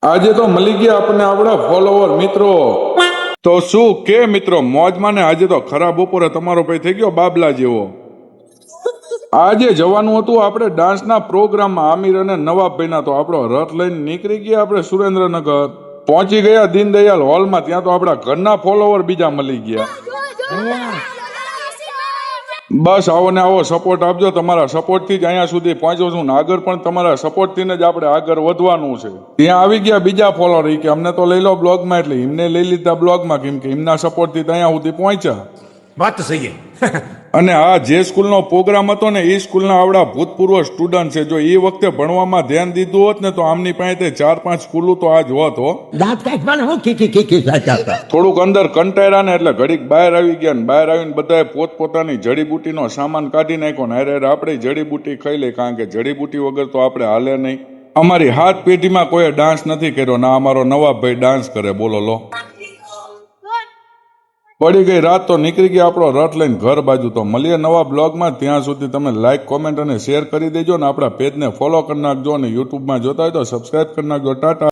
આજે તો મળી ગયા આપણને આપણા ફોલોવર મિત્રો. તો શું કે મિત્રો મોજમાં ને આજે તો ખરાબ બપોરે તમારો ભાઈ થઈ ગયો બાબલા જેવો. આજે જવાનું હતું આપણે ડાન્સના પ્રોગ્રામમાં આમિર અને નવાબભાઈના. તો આપણો રથ લઈને નીકળી ગયા આપણે સુરેન્દ્રનગર. પહોંચી ગયા દીનદયાલ હોલમાં. ત્યાં તો આપણા ઘરના ફોલોવર બીજા મળી ગયા. બસ આવો ને આવો સપોર્ટ આપજો. તમારા સપોર્ટથી જ અહીંયા સુધી પહોંચ્યો છું ને આગળ પણ તમારા સપોર્ટથી જ આપણે આગળ વધવાનું છે. ત્યાં આવી ગયા બીજા ફોલોવર કે અમને તો લઈ લો બ્લોગમાં, એટલે એમને લઈ લીધા બ્લોગમાં, કેમ કે એમના સપોર્ટથી અહીંયા સુધી પહોંચ્યા. વાત સહી. અને આ જે સ્કૂલનો પ્રોગ્રામ હતો ને એ સ્કૂલના આવડા ભૂતપૂર્વ સ્ટુડન્ટ છે. જો એ વખતે ભણવામાં ધ્યાન દીધું હોત ને તો આમની પાસે 4-5 સ્કૂલો તો આજ હોત હો. થોડુંક અંદર કંટાળ્યા ને એટલે ઘડીક બહાર આવી ગયા ને બહાર આવીને બધાએ પોતપોતાની જડીબુટીનો સામાન કાઢી નાખ્યો ને અરે આપણે જડીબુટી ખાઈ લે, કારણ કે જડીબુટી વગર તો આપણે હાલે નહીં. અમારી હાથ પેઢીમાં કોઈ ડાન્સ નથી કર્યો ના અમારો નવાબભાઈ ડાન્સ કરે. બોલો લો. પડી ગઈ રાત તો નીકળી ગયા આપણો રથ લઈને ઘર બાજુ. તો મળીએ નવા બ્લોગમાં. ત્યાં સુધી તમે લાઈક, કોમેન્ટ અને શેર કરી દેજો ને આપણા પેજને ફોલો કરી નાખજો અને યુટ્યુબમાં જોતા હોય તો સબસ્ક્રાઈબ કરી નાખજો. ટાટા.